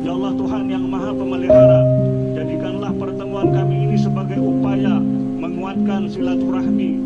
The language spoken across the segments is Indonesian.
Ya Allah Tuhan yang Maha Pemelihara, jadikanlah pertemuan kami ini sebagai upaya menguatkan silaturahmi.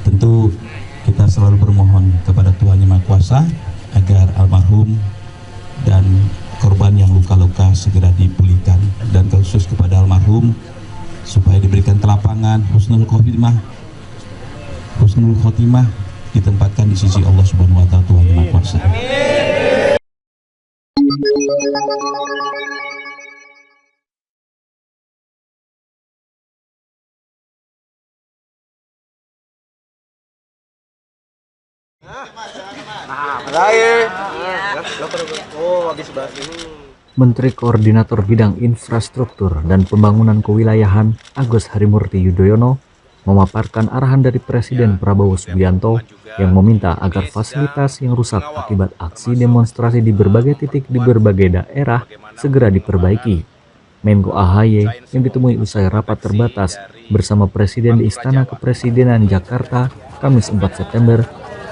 Tentu kita selalu bermohon kepada Tuhan Yang Maha Kuasa agar almarhum dan korban yang luka-luka segera dipulihkan, dan khusus kepada almarhum supaya diberikan kelapangan husnul khotimah ditempatkan di sisi Allah Subhanahu wa taala, Tuhan Yang Maha Kuasa. Menteri Koordinator Bidang Infrastruktur dan Pembangunan Kewilayahan Agus Harimurti Yudhoyono memaparkan arahan dari Presiden Prabowo Subianto yang meminta agar fasilitas yang rusak akibat aksi demonstrasi di berbagai titik di berbagai daerah segera diperbaiki. Menko AHY yang ditemui usai rapat terbatas bersama Presiden di Istana Kepresidenan Jakarta Kamis 4 September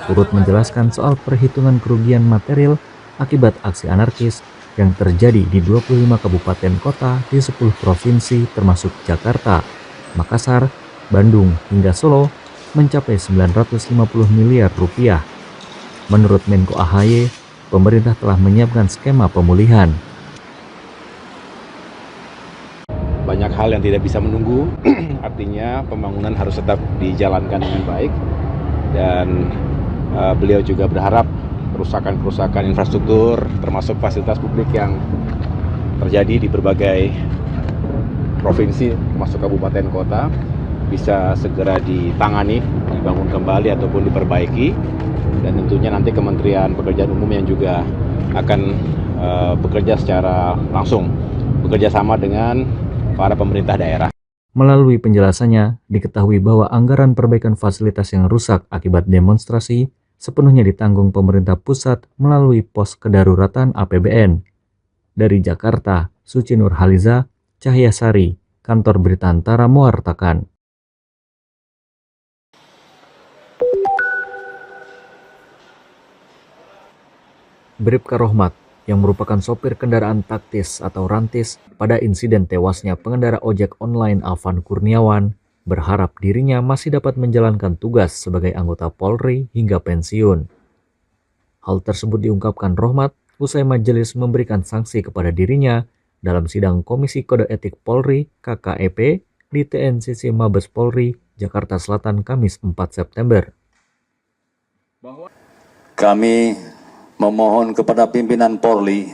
turut menjelaskan soal perhitungan kerugian material akibat aksi anarkis yang terjadi di 25 kabupaten kota di 10 provinsi termasuk Jakarta, Makassar, Bandung hingga Solo mencapai 950 miliar rupiah. Menurut Menko AHY, pemerintah telah menyiapkan skema pemulihan. Banyak hal yang tidak bisa menunggu, artinya pembangunan harus tetap dijalankan dengan baik, dan beliau juga berharap kerusakan-kerusakan infrastruktur termasuk fasilitas publik yang terjadi di berbagai provinsi termasuk kabupaten kota bisa segera ditangani, dibangun kembali ataupun diperbaiki, dan tentunya nanti Kementerian Pekerjaan Umum yang juga akan bekerja secara langsung bekerja sama dengan para pemerintah daerah. Melalui penjelasannya, diketahui bahwa anggaran perbaikan fasilitas yang rusak akibat demonstrasi sepenuhnya ditanggung pemerintah pusat melalui pos kedaruratan APBN. Dari Jakarta, Suci Nurhaliza, Cahyasari, Kantor Berita Antara mewartakan. Bribka Rohmat, yang merupakan sopir kendaraan taktis atau rantis pada insiden tewasnya pengendara ojek online Alvan Kurniawan, berharap dirinya masih dapat menjalankan tugas sebagai anggota Polri hingga pensiun. Hal tersebut diungkapkan Rohmat usai majelis memberikan sanksi kepada dirinya dalam sidang Komisi Kode Etik Polri KKEP di TNCC Mabes Polri, Jakarta Selatan, Kamis 4 September. Kami memohon kepada pimpinan Polri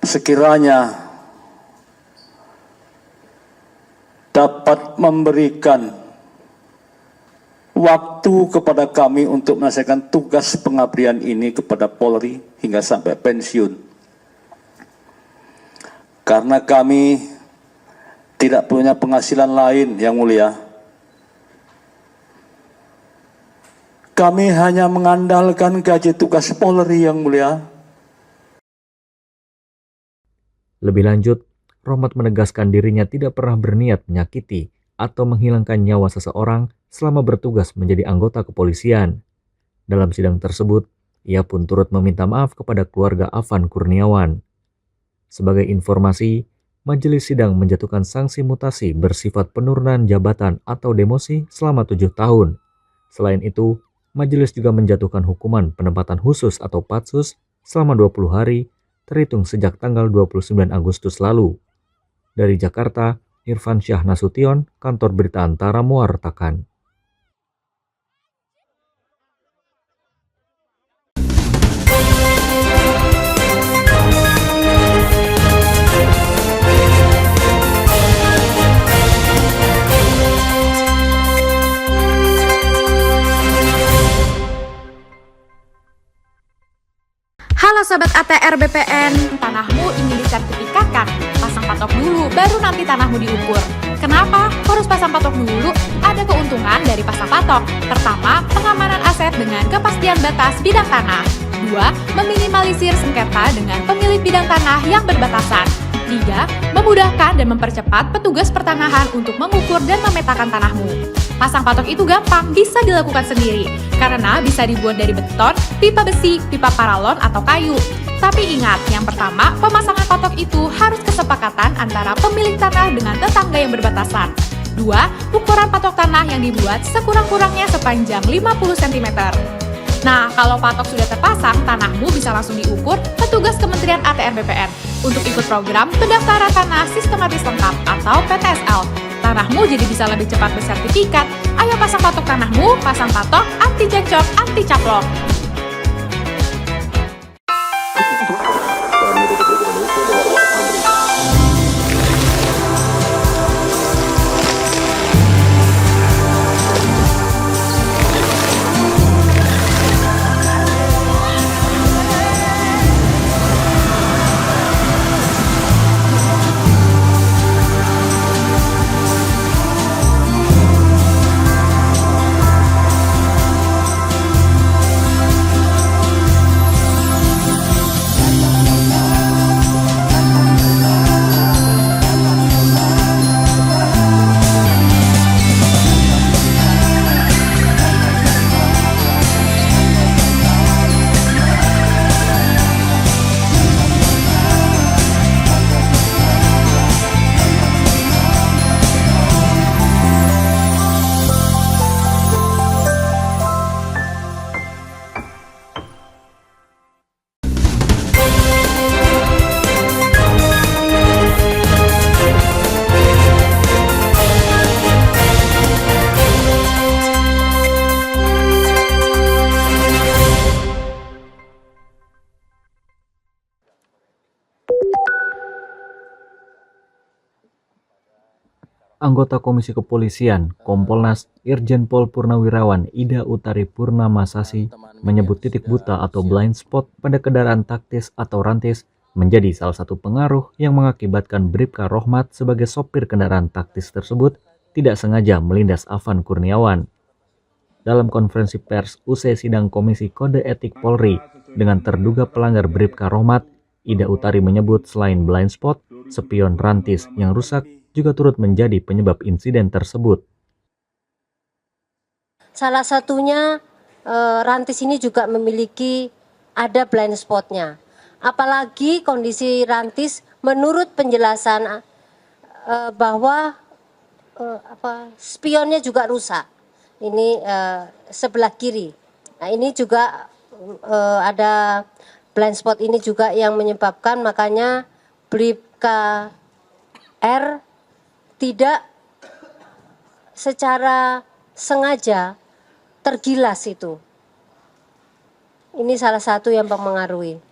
sekiranya dapat memberikan waktu kepada kami untuk menyelesaikan tugas pengabdian ini kepada Polri hingga sampai pensiun. Karena kami tidak punya penghasilan lain, Yang Mulia. Kami hanya mengandalkan gaji tugas Polri, Yang Mulia. Lebih lanjut, Rohmat menegaskan dirinya tidak pernah berniat menyakiti atau menghilangkan nyawa seseorang selama bertugas menjadi anggota kepolisian. Dalam sidang tersebut, ia pun turut meminta maaf kepada keluarga Alvan Kurniawan. Sebagai informasi, majelis sidang menjatuhkan sanksi mutasi bersifat penurunan jabatan atau demosi selama 7 tahun. Selain itu, majelis juga menjatuhkan hukuman penempatan khusus atau patsus selama 20 hari terhitung sejak tanggal 29 Agustus lalu. Dari Jakarta, Irfan Syah Nasution, Kantor Berita Antara mewartakan. Sobat ATR BPN, tanahmu ingin disertifikatkan? Pasang patok dulu, baru nanti tanahmu diukur. Kenapa harus pasang patok dulu? Ada keuntungan dari pasang patok. Pertama, pengamanan aset dengan kepastian batas bidang tanah. 2. Meminimalisir sengketa dengan pemilik bidang tanah yang berbatasan. 3. Memudahkan dan mempercepat petugas pertanahan untuk mengukur dan memetakan tanahmu. Pasang patok itu gampang, bisa dilakukan sendiri, karena bisa dibuat dari beton, pipa besi, pipa paralon, atau kayu. Tapi ingat, yang pertama, pemasangan patok itu harus kesepakatan antara pemilik tanah dengan tetangga yang berbatasan. 2. Ukuran patok tanah yang dibuat sekurang-kurangnya sepanjang 50 cm. Nah, kalau patok sudah terpasang, tanahmu bisa langsung diukur petugas Kementerian ATR BPN untuk ikut program Pendaftaran Tanah Sistematis Lengkap atau PTSL. Tanahmu jadi bisa lebih cepat bersertifikat. Ayo pasang patok tanahmu, pasang patok, anti cekcok, anti caplok. Anggota Komisi Kepolisian Kompolnas Irjen Pol Purnawirawan Ida Utari Purnamasasi menyebut titik buta atau blind spot pada kendaraan taktis atau rantis menjadi salah satu pengaruh yang mengakibatkan Bribka Rohmat sebagai sopir kendaraan taktis tersebut tidak sengaja melindas Afan Kurniawan. Dalam konferensi pers usai sidang Komisi Kode Etik Polri dengan terduga pelanggar Bribka Rohmat, Ida Utari menyebut selain blind spot, spion rantis yang rusak juga turut menjadi penyebab insiden tersebut. Salah satunya rantis ini juga memiliki ada blind spotnya. Apalagi kondisi rantis menurut penjelasan bahwa spionnya juga rusak. Ini sebelah kiri. Nah ini juga ada blind spot ini juga yang menyebabkan makanya Bribka R tidak secara sengaja tergilas itu. Ini salah satu yang mempengaruhi.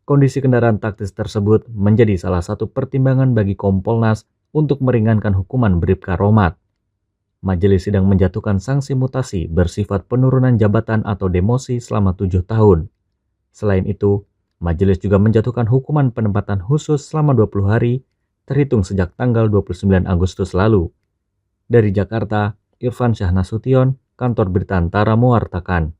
Kondisi kendaraan taktis tersebut menjadi salah satu pertimbangan bagi Kompolnas untuk meringankan hukuman Bribka Rohmat. Majelis sidang menjatuhkan sanksi mutasi bersifat penurunan jabatan atau demosi selama 7 tahun. Selain itu, majelis juga menjatuhkan hukuman penempatan khusus selama 20 hari terhitung sejak tanggal 29 Agustus lalu. Dari Jakarta, Irfan Syahnasution, Kantor Berita Antara mewartakan.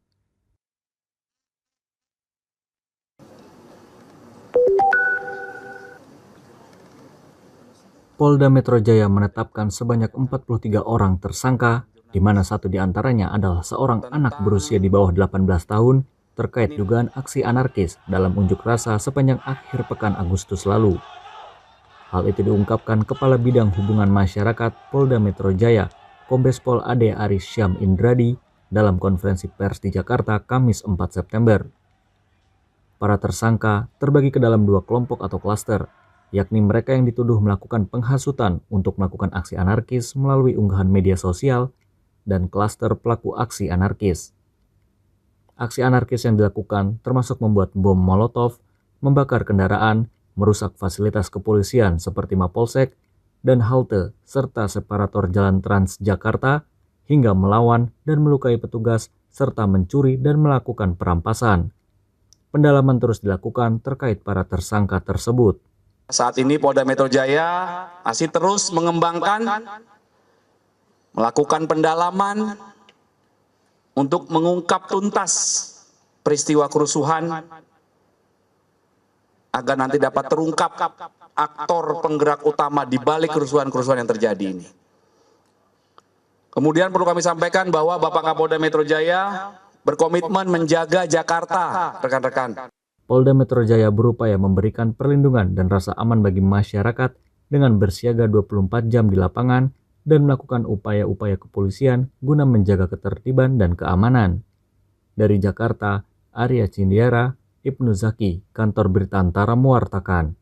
Polda Metro Jaya menetapkan sebanyak 43 orang tersangka, di mana satu di antaranya adalah seorang anak berusia di bawah 18 tahun terkait dugaan aksi anarkis dalam unjuk rasa sepanjang akhir pekan Agustus lalu. Hal itu diungkapkan Kepala Bidang Hubungan Masyarakat Polda Metro Jaya, Kombes Pol Ade Aris Syam Indradi, dalam konferensi pers di Jakarta Kamis 4 September. Para tersangka terbagi ke dalam 2 kelompok atau klaster, yakni mereka yang dituduh melakukan penghasutan untuk melakukan aksi anarkis melalui unggahan media sosial, dan klaster pelaku aksi anarkis. Aksi anarkis yang dilakukan termasuk membuat bom molotov, membakar kendaraan, merusak fasilitas kepolisian seperti Mapolsek dan halte serta separator jalan Trans Jakarta, hingga melawan dan melukai petugas serta mencuri dan melakukan perampasan. pendalaman terus dilakukan terkait para tersangka tersebut. Saat ini Polda Metro Jaya masih terus mengembangkan, melakukan pendalaman untuk mengungkap tuntas peristiwa kerusuhan agar nanti dapat terungkap aktor penggerak utama di balik kerusuhan-kerusuhan yang terjadi ini. Kemudian perlu kami sampaikan bahwa Bapak Kapolda Metro Jaya berkomitmen menjaga Jakarta, rekan-rekan. Polda Metro Jaya berupaya memberikan perlindungan dan rasa aman bagi masyarakat dengan bersiaga 24 jam di lapangan dan melakukan upaya-upaya kepolisian guna menjaga ketertiban dan keamanan. Dari Jakarta, Arya Cindiara, Ibnu Zaki, Kantor Berita Antara mewartakan.